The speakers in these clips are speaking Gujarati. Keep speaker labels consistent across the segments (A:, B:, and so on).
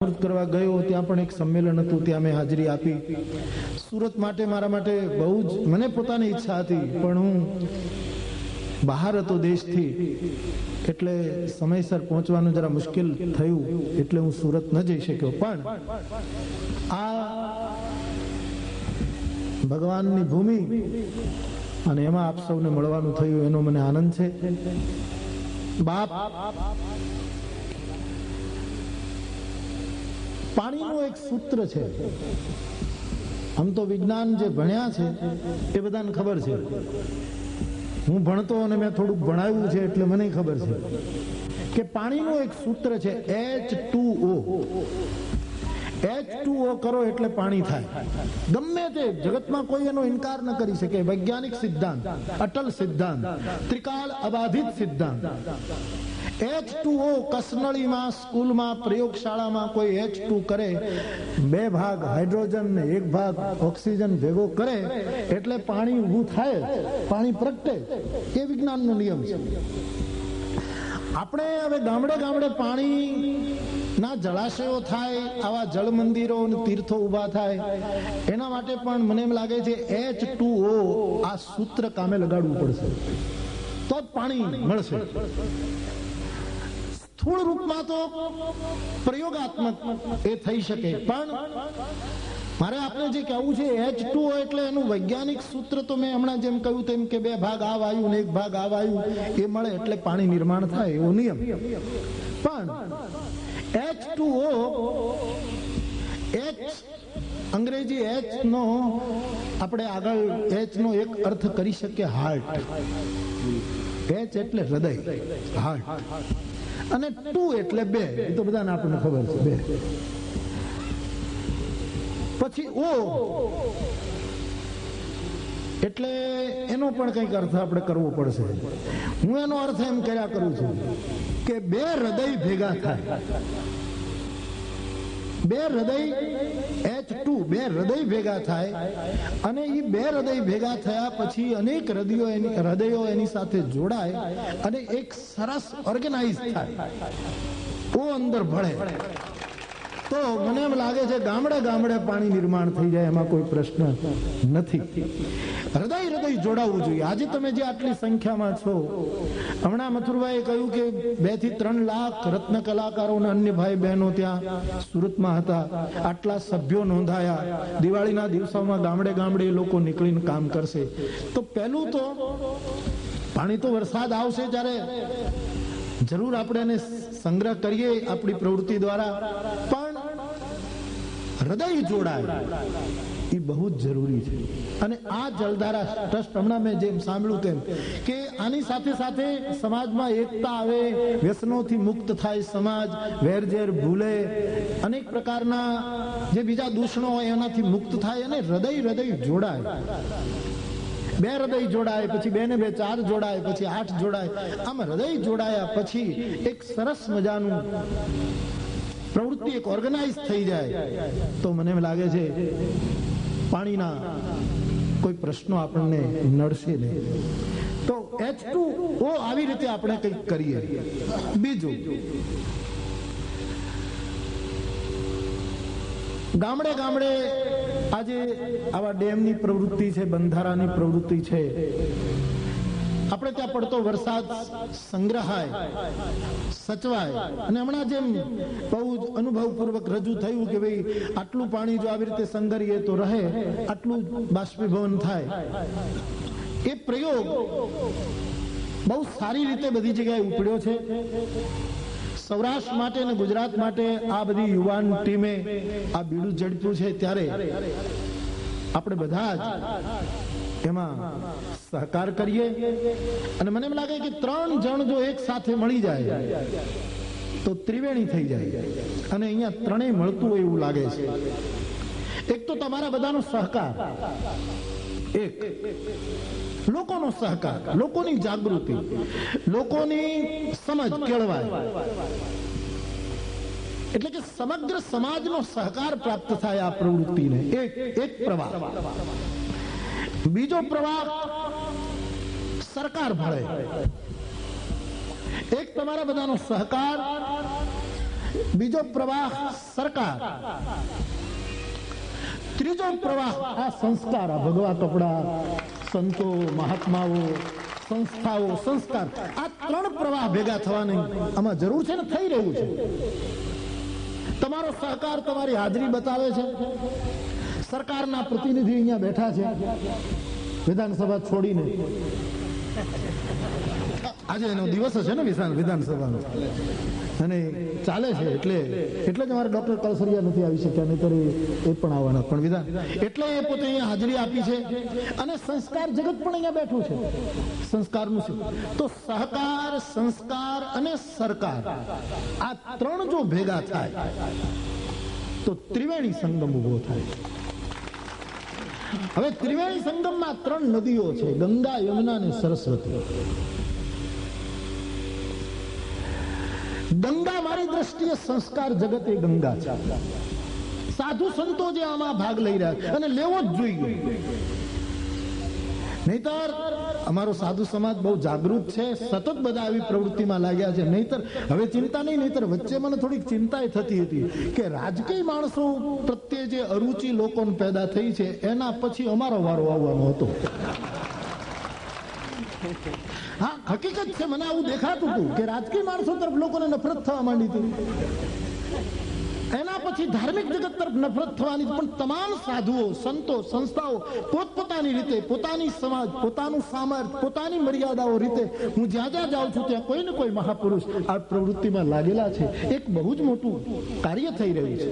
A: કરવા ગયો ત્યાં પણ એક સંમેલન હતું, ત્યાં મેં હાજરી આપી. સુરત માટે મારા માટે બહુ જ મને પોતાની ઈચ્છા હતી, પણ હું બહાર હતો દેશથી, એટલે સમયસર પહોંચવાનું જરા મુશ્કેલ થયું, એટલે હું સુરત ન જઈ શક્યો. પણ આ ભગવાનની ભૂમિ અને એમાં આપ સૌને મળવાનું થયું, એનો મને આનંદ છે. બાપ પાણીનું એક સૂત્ર છે. આમ તો વિજ્ઞાન જે ભણ્યા છે એ બધાને ખબર છે. હું ભણતો અને મેં થોડુંક ભણાવ્યું છે એટલે મને ખબર છે કે પાણીનું એક સૂત્ર છે H2O. H2O કરો એટલે પાણી થાય. ગમે તે જગતમાં કોઈ એનો ઇનકાર ન કરી શકે. વૈજ્ઞાનિક સિદ્ધાંત, અટલ સિદ્ધાંત, ત્રિકાળ અબાધિત સિદ્ધાંત. H2O કસનળીમાં, સ્કૂલમાં, પ્રયોગશાળામાં કોઈ H2 કરે, 2 ભાગ હાઇડ્રોજન ને 1 ભાગ ઓક્સિજન ભેગો કરે એટલે પાણી ઊભું થાય, પાણી પ્રગટે. એ વિજ્ઞાનનો નિયમ છે. આપણે હવે ગામડે ગામડે પાણી ના જળાશયો થાય, આવા જળ મંદિરો અને તીર્થો ઉભા થાય, એના માટે પણ મને એમ લાગે છે H2O આ સૂત્ર કામે લગાડવું પડશે, તો જ પાણી મળશે. સ્થૂળ રૂપમાં તો પ્રયોગાત્મક એ થઈ શકે, પણ મારે આપણે જે કહેવું છે H2O એટલે એનું વૈજ્ઞાનિક સૂત્ર તો મેં હમણાં જેમ કહ્યું તેમ કે 2 ભાગ આ વાયુ ને 1 ભાગ આ વાયુ એ મળે એટલે પાણી નિર્માણ થાય, એવો નિયમ. પણ H2O, અંગ્રેજી H નો આપણે આગળ H નો એક અર્થ કરી શકીએ હાર્ટ. H એટલે હૃદય, હાર્ટ. અને 2 એટલે 2, એ તો બધાને આપણને ખબર છે, 2. પછી O એટલે એનો પણ કંઈક અર્થ આપણે કરવો પડશે. હું એનો અર્થ એમ કર્યા કરું છું કે 2 હૃદય ભેગા થાય. 2 હૃદય H2, 2 હૃદય ભેગા થાય અને એ 2 હૃદય ભેગા થયા પછી અનેક હૃદયો એની સાથે જોડાય અને એક સરસ ઓર્ગેનાઇઝ થાય, ઓ અંદર ભળે, તો મને એમ લાગે છે ગામડે ગામડે પાણી નિર્માણ થઈ જાય, એમાં કોઈ પ્રશ્ન નથી. હૃદય જોડાવવું જોઈએ. આજે તમે જે આટલી સંખ્યામાં છો, હમણાં મથુરભાઈએ કહ્યું કે 2 થી 3 લાખ રત્ન કલાકારો અને અન્ય ભાઈ બહેનો ત્યાં સુરતમાં હતા, આટલા સભ્યો નોંધાયા. દિવાળીના દિવસોમાં ગામડે ગામડે લોકો નીકળીને કામ કરશે. તો પહેલું તો પાણી તો વરસાદ આવશે ત્યારે જરૂર આપણે એને સંગ્રહ કરીએ આપણી પ્રવૃત્તિ દ્વારા, પણ હૃદય જોડાય એ બહુ જ જરૂરી છે. અને આ જલધારા ટ્રસ્ટ, હમણાં મેં જેમ સાંભળ્યું તેમ કે આની સાથે સાથે સમાજમાં એકતા આવે, વ્યસનોથી મુક્ત થાય સમાજ, વેરઝેર ભૂલે, અનેક પ્રકારના જે બીજા દૂષણો હોય એનાથી મુક્ત થાય અને હૃદય જોડાય. 2 હૃદય જોડાય, પછી 2 ને 2 4 જોડાય, પછી 8 જોડાય. આમ હૃદય જોડાયા પછી એક સરસ મજાનું પ્રવૃત્તિ એક ઓર્ગેનાઇઝ થઈ જાય, તો મને એમ લાગે છે પાણીના કોઈ પ્રશ્નો આપણને નડશે નહીં. તો H2O આવી રીતે આપણે કંઈક કરીએ. બીજું, ગામડે ગામડે આજે આવા ડેમની પ્રવૃત્તિ છે, બંધારાની પ્રવૃત્તિ છે. આપણે ત્યાં પડતો વરસાદ સંગ્રહાય, સચવાય. અને હમણાં જેમ બહુ જ અનુભવપૂર્વક રજૂ થયું કે ભાઈ આટલું પાણી જો આવી રીતે સંગ્રહીએ તો રહે, આટલું બાષ્પીભવન થાય. એ પ્રયોગ બહુ સારી રીતે બધી જગ્યાએ ઉપડ્યો છે. સૌરાષ્ટ્ર માટે અને ગુજરાત માટે આ બધી યુવાન ટીમે આ બીડું ઝડપ્યું છે, ત્યારે આપણે બધા જ એમાં સહકાર કરીએ. અને મને એમ લાગે કે 3 જણ જો એક સાથે મળી જાય તો ત્રિવેણી થઈ જાય, અને અહીંયા 3 મળતું હોય એવું લાગે છે. એક તો તમારા બધાનો સહકાર, એક લોકોનો સહકાર, લોકોની જાગૃતિ, લોકોની સમજ કેળવાય, એટલે કે સમગ્ર સમાજનો સહકાર પ્રાપ્ત થાય આ પ્રવૃત્તિને. એક પ્રવાહ. બીજો પ્રવાહ સરકાર ભળે. એક તમારા બધાનો સહકાર બીજો પ્રવાહ સરકાર, ત્રીજો પ્રવાહ આ સંસ્કાર, આ ભગવા કપડા, સંતો, મહાત્માઓ, સંસ્થાઓ, સંસ્કાર, આ ત્રણ પ્રવાહ ભેગા થવાની આમાં જરૂર છે ને થઈ રહ્યું છે. તમારો સહકાર તમારી હાજરી બતાવે છે. સરકારના પ્રતિનિધિ અહીંયા બેઠા છે વિધાનસભા છોડીને. આજે એનો દિવસ છે ને વિધાનસભાનો, અને ચાલે છે એટલે જ અમારે ડોક્ટર કલસરિયા નથી આવી શક્યા, નહીતર એ પણ આવવાના. પણ વિધાન એટલે એ પોતે અહીંયા હાજરી આપી છે, અને સંસ્કાર જગત પણ અહીંયા બેઠું છે. સંસ્કારનું છે તો સહકાર, સંસ્કાર અને સરકાર, આ ત્રણ જો ભેગા થાય તો ત્રિવેણી સંગમ ઉભો થાય. હવે ત્રિવેણી સંગમમાં ત્રણ નદીઓ છે, ગંગા, યમુના અને સરસ્વતી. ગંગા મારી દ્રષ્ટિએ સંસ્કાર જગત એ ગંગા છે. સાધુ સંતો જે આમાં ભાગ લઈ રહ્યા અને લેવો જ જોઈએ. નહીતર અમારો સાધુ સમાજ બહુ જાગૃત છે, સતત બધા આવી પ્રવૃત્તિમાં લાગ્યા છે. નહીતર હવે ચિંતા નહીં, નહીતર વચ્ચે મને થોડીક ચિંતા થતી હતી કે રાજકીય માણસો પ્રત્યે જે અરુચિ લોકોને પેદા થઈ છે એના પછી અમારો વારો આવવાનો હતો. હા, હકીકત છે, મને આવું દેખાતું હતું કે રાજકીય માણસો તરફ લોકોને નફરત થવા માંડી હતી. એના પછી ધાર્મિક જગત તરફ નફરત થવાની. પણ તમામ સાધુઓ, સંતો, સંસ્થાઓ પોતપોતાની રીતે, પોતાની સમાજ, પોતાનું સામર્થ્ય, પોતાની મર્યાદાઓ રીતે હું જ્યાં જ્યાં જાઉં છું ત્યાં કોઈ ને કોઈ મહાપુરુષ આ પ્રવૃત્તિમાં લાગેલા છે. એક બહુ જ મોટું કાર્ય થઈ રહ્યું છે.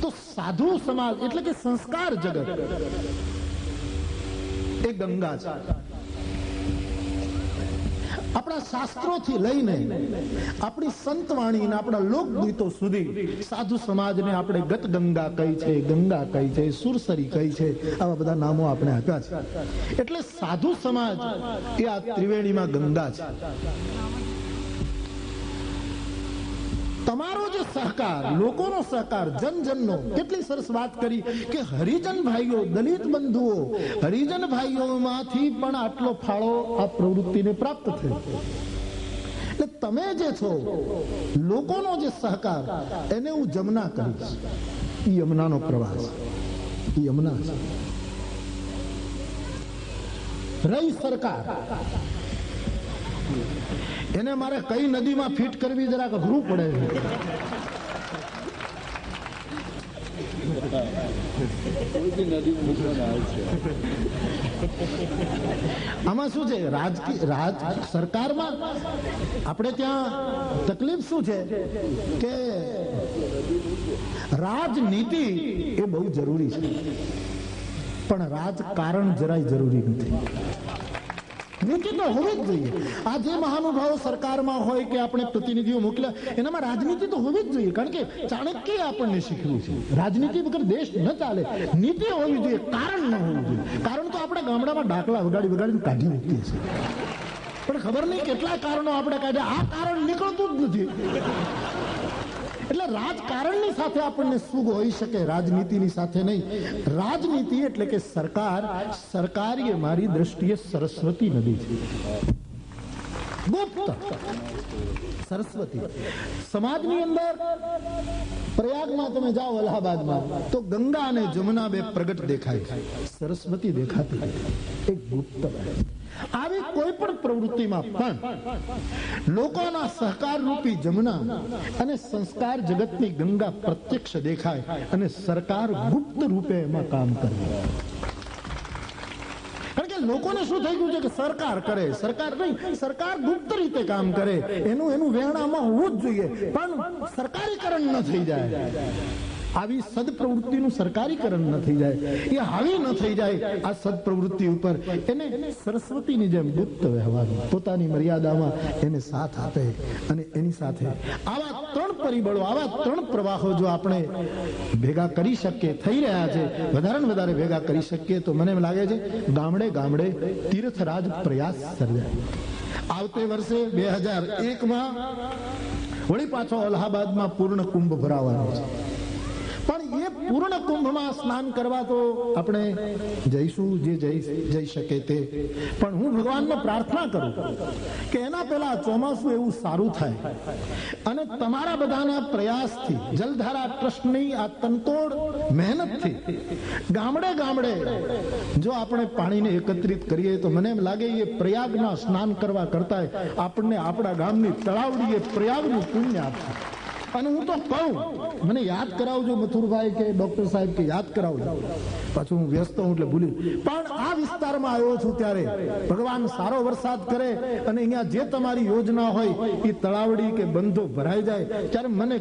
A: તો સાધુ સમાજ એટલે કે સંસ્કાર જગત એ ગંગા છે. આપણા શાસ્ત્રોથી લઈને આપણી સંતવાણી, આપણા લોકગીતો સુધી સાધુ સમાજને આપણે ગત ગંગા કહી છે, ગંગા કહી છે, સુરસરી કહી છે, આવા બધા નામો આપણે આપ્યા છે. એટલે સાધુ સમાજ એ આ ત્રિવેણીમાં ગંગા છે. તમારો જે સહકાર, લોકોનો સહકાર, જનજનનો, કેટલી સરસ વાત કરી કે હરિજન ભાઈઓ, દલિત બંધુઓ, હરિજન ભાઈઓમાંથી પણ આટલો ફાળો આ પ્રવૃત્તિને પ્રાપ્ત થયો. એટલે તમે જે છો, લોકોનો જે સહકાર, એને હું જમના કહીશ. એ યમુનાનો પ્રવાસ, એ યમુના છે. રહી સરકાર, એને મારે કઈ નદીમાં ફિટ કરવી જરાક અઘરું પડે છે. આમાં શું છે, સરકારમાં આપણે ત્યાં તકલીફ શું છે કે રાજનીતિ એ બહુ જરૂરી છે, પણ રાજકારણ જરાય જરૂરી નથી. નીતિ તો હોવી જ જોઈએ. આ જે મહાનુભાવો સરકારમાં હોય કે આપણે પ્રતિનિધિઓ મોકલ્યા, એનામાં રાજનીતિ તો હોવી જ જોઈએ. કારણ કે ચાણક્ય આપણને શીખવ્યું છે, રાજનીતિ વગર દેશ ન ચાલે. નીતિ હોવી જોઈએ, કારણ ન હોવું જોઈએ. કારણ તો આપણે ગામડામાં ડાકલા વગાડીને કાઢી મૂકીએ છીએ, પણ ખબર નહીં કેટલા કારણો આપણે કાઢ્યા, આ કારણ નીકળતું જ નથી. એટલે રાજકારણની સાથે આપણને સુખ હોઈ શકે, રાજનીતિની સાથે નહીં. રાજનીતિ એટલે કે સરકાર એ મારી દ્રષ્ટિએ સરસ્વતી નદી છે. ગુપ્ત સરસ્વતી સમાજની અંદર પ્રયાગમાં તમે જાઓ, અલ્હાબાદમાં, તો ગંગા અને જમુના બે પ્રગટ દેખાય, સરસ્વતી દેખાતી, એક ગુપ્ત. આવી કોઈ પણ પ્રવૃત્તિમાં પણ લોકોના સહકાર રૂપી જમુના અને સંસ્કાર જગતની ગંગા પ્રત્યક્ષ દેખાય, અને સરકાર ગુપ્ત રૂપે એમાં કામ કરે. કારણ કે લોકોને શું થઈ ગયું છે કે સરકાર કરે, સરકાર નહીં, સરકાર ગુપ્ત રીતે કામ કરે, એનું વેણામાં હોવું જ જોઈએ, પણ સરકારીકરણ ન થઈ જાય. આવી સદપ્રવૃત્તિનું સરકારીકરણ ન થઈ જાય, એ હાવી ન થઈ જાય આ સદપ્રવૃત્તિ ઉપર. એને સરસ્વતીની જેમ ગુપ્ત વ્યવહાર, પોતાની મર્યાદામાં એને સાથ આપે. અને એની સાથે આવા ત્રણ પરિબળો, આવા ત્રણ પ્રવાહો જો આપણે ભેગા કરી શકીએ, થઈ રહ્યા છે, વધારે ને વધારે ભેગા કરી શકીએ, તો મને એમ લાગે છે ગામડે ગામડે તીર્થરાજ પ્રયાસ સર્જાય. આવતે વર્ષે 2001માં વળી પાછો અલ્હાબાદમાં પૂર્ણ કુંભ ભરાવાનો છે. પણ એ પૂર્ણ કુંભમાં સ્નાન કરવા તો આપણે જઈશું, જે જઈ શકે તે. પણ હું ભગવાનને પ્રાર્થના કરું કે એના પહેલા ચોમાસું એવું સારું થાય અને તમારા બધાના પ્રયાસથી, જલધારા ટ્રસ્ટની આ તનતોડ મહેનતથી ગામડે ગામડે જો આપણે પાણીને એકત્રિત કરીએ તો મને એમ લાગે એ પ્રયાગમાં સ્નાન કરવા કરતા આપણને આપણા ગામની તળાવડીએ પ્રયાગનું પુણ્ય આપશે. અને હું તો કહું, મને યાદ કરાવજો મથુરભાઈ કે ડોક્ટર સાહેબ કે યાદ કરાવજો, પાછું હું વ્યસ્ત હું એટલે ભૂલી. પણ આ વિસ્તારમાં આવ્યો છું ત્યારે ભગવાન સારો વરસાદ કરે અને અહીંયા જે તમારી યોજના હોય એ તળાવડી કે બંધો ભરાઈ જાય ત્યારે મને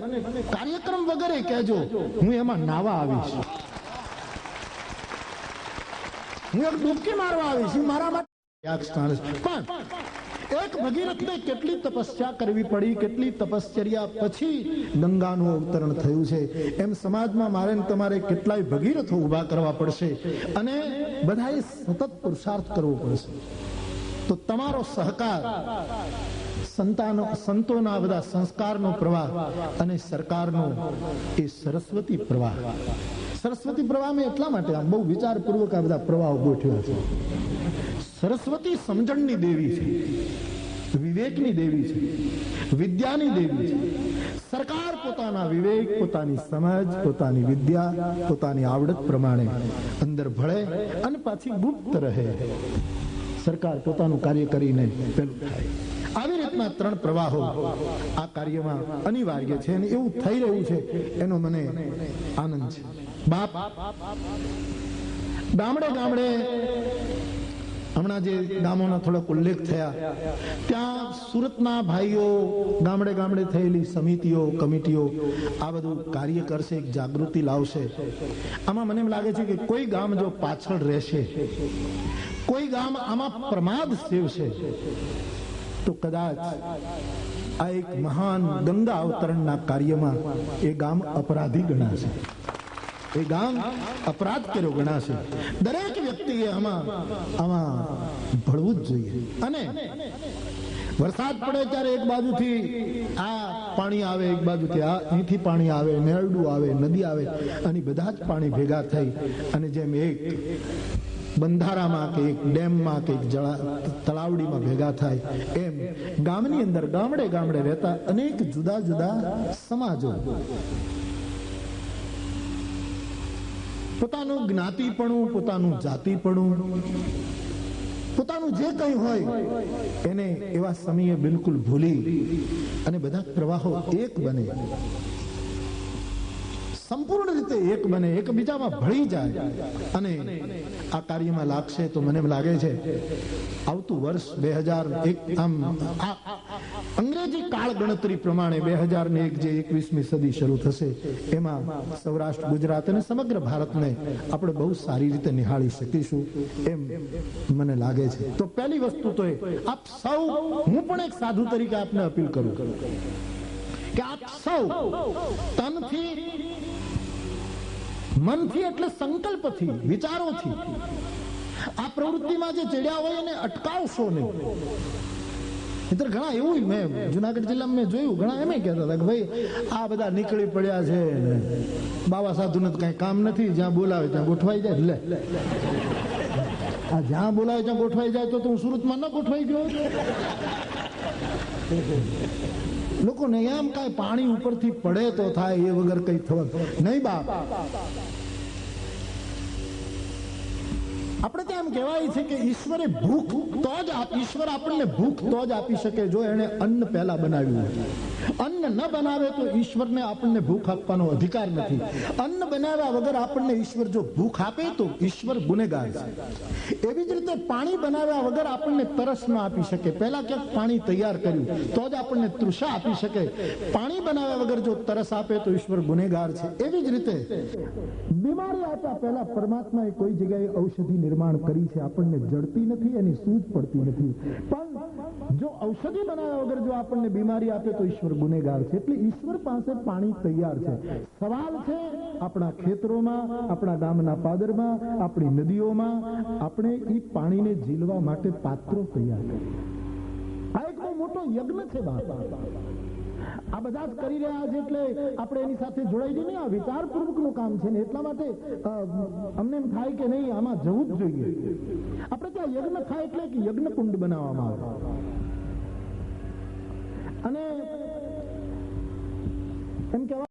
A: કાર્યક્રમ વગેરે કહેજો, હું એમાં નાવા આવીશ, હું એક ડૂબકી મારવા આવીશ. મારા માટે પણ એક ભગીરથને કેટલી તપસ્યા કરવી પડી, કેટલી તપશ્ચર્યા પછી ગંગાનું અવતરણ થયું છે. એમ સમાજમાં મારે તમારે કેટલાય ભગીરથો ઉભા કરવા પડશે અને બધાએ સતત પુરુષાર્થ કરવો પડશે. તો તમારો સહકાર, સંતોના બધા સંસ્કારનો પ્રવાહ અને સરકારનો એ સરસ્વતી પ્રવાહ. સરસ્વતી પ્રવાહ મેં એટલા માટે આમ બહુ વિચારપૂર્વક આ બધા પ્રવાહો ગોઠવ્યા છે. સરસ્વતી સમજણની દેવી છે, વિવેકની દેવી છે, વિદ્યાની દેવી છે. સરકાર પોતાના વિવેક, પોતાની સમજ, પોતાની વિદ્યા, પોતાની આવડત પ્રમાણે અંદર ભળે અને પાછી ગુપ્ત રહે. સરકાર પોતાનું કાર્ય કરીને પેલું થાય. આવી રીતના ત્રણ પ્રવાહો આ કાર્યમાં અનિવાર્ય છે અને એવું થઈ રહ્યું છે એનો મને આનંદ છે. બાપ ગામડે ગામડે હમણાં જે ગામોના થોડાક ઉલ્લેખ થયા ત્યાં સુરતના ભાઈઓ ગામડે ગામડે થયેલી સમિતિઓ, કમિટીઓ આ બધું કાર્ય કરશે, એક જાગૃતિ લાવશે. આમાં મને એમ લાગે છે કે કોઈ ગામ જો પાછળ રહેશે, કોઈ ગામ આમાં પ્રમાદ સેવશે તો કદાચ આ એક મહાન ગંગા અવતરણના કાર્યમાં એ ગામ અપરાધી ગણાશે, એ ગામ અપરાધ કર્યો ગણાશે. દરેક વ્યક્તિએ આમાં ભળવું જ જોઈએ. અને વરસાદ પડે ત્યારે એક બાજુથી આ પાણી આવે, એક બાજુથી આ અહીંથી પાણી આવે, નેરડું આવે, નદી આવે અને બધા જ પાણી ભેગા થઈ અને જેમ એક બંધારામાં કે એક ડેમમાં કે એક તળાવડીમાં ભેગા થાય એમ ગામની અંદર ગામડે ગામડે રહેતા અનેક જુદા જુદા સમાજો પોતાનું જ્ઞાતિપણું, પોતાનું જાતિપણું, પોતાનું જે કંઈ હોય એને એવા સમયે બિલકુલ ભૂલી અને બધા પ્રવાહો એક બને, સંપૂર્ણ રીતે એક બને, એકબીજામાં ભળી જાય અને આ કાર્યમાં લાગશે તો મને એમ લાગે છે આવતું વર્ષ 2001 આમ અંગ્રેજી કાળ ગણતરી પ્રમાણે 2001 જે 21મી સદી શરૂ થશે એમાં સૌરાષ્ટ્ર, ગુજરાત અને સમગ્ર ભારતને આપણે બહુ સારી રીતે નિહાળી શકીશું એમ મને લાગે છે. તો પહેલી વસ્તુ તો આપ સૌ, હું પણ એક સાધુ તરીકે આપને અપીલ કરું કે આપ સૌ તનથી, મનથી એટલે સંકલ્પથી, વિચારોથી આ પ્રવૃત્તિમાં જે ચડ્યા હોય એને અટકાવશો નહીં. મિત્ર ઘણા એવું મેં જુનાગઢ જિલ્લામાં મેં જોયું, ઘણા એમ કહેતા હતા કે ભાઈ આ બધા નીકળી પડ્યા છે, બાબા સાધુને તો કઈ કામ નથી, જ્યાં બોલાવે ત્યાં ગોઠવાઈ જાય. લે આ જ્યાં બોલાવે ત્યાં ગોઠવાઈ જાય તો હું સુરતમાં ન ગોઠવાઈ ગયો. લોકોને એમ કઈ પાણી ઉપરથી પડે તો થાય, એ વગર કઈ થવા નહીં. બાપ આપણે ત્યાં એમ કહેવાય છે કે ઈશ્વરે ભૂખ તો જ, ઈશ્વર આપણને ભૂખ તો જ આપી શકે જો એને અન્ન પહેલા બનાવ્યું હોય. અન્ન ન બનાવે તો ઈશ્વરને આપણને ભૂખ આપવાનો અધિકાર નથી. અન્ન બનાવ્યા વગર આપણને ઈશ્વર જો ભૂખ આપે તો ઈશ્વર ગુનેગાર છે. એવી જ રીતે પાણી બનાવ્યા વગર આપણને તરસ ન આપી શકે, પહેલા ક્યાંક પાણી તૈયાર કર્યું તો જ આપણને તૃષા આપી શકે. પાણી બનાવ્યા વગર જો તરસ આપે તો ઈશ્વર ગુનેગાર છે. એવી જ રીતે બીમારી આપ્યા પહેલા પરમાત્માએ કોઈ જગ્યાએ ઔષધિ નિર્માણ કરી છે, આપણને જડતી નથી, એની સૂઝ પડતી નથી. પણ જો ઔષધિ બનાવ્યા વગર જો આપણને બીમારી આપે તો ઈશ્વર ગુનેગાર છે. એટલે ઈશ્વર પાસે પાણી તૈયાર છે. સવાલ છે આપણા ખેતરોમાં, આપણા ગામના પાદરમાં, આપણી નદીઓમાં આપણે એ પાણીને ઝીલવા માટે પાત્રો તૈયાર કરીએ. આ એક બહુ મોટો યજ્ઞ છે બાપ. આ બધા જ કરી રહ્યા છે એટલે આપણે એની સાથે જોડાઈ જઈએ. આ વિચારપૂર્વકનું કામ છે ને એટલા માટે અમને એમ થાય કે નહીં આમાં જવું જ જોઈએ. આપણે ત્યાં યજ્ઞ થાય એટલે એક યજ્ઞ કુંડ બનાવવામાં આવે અને એમ કહેવાય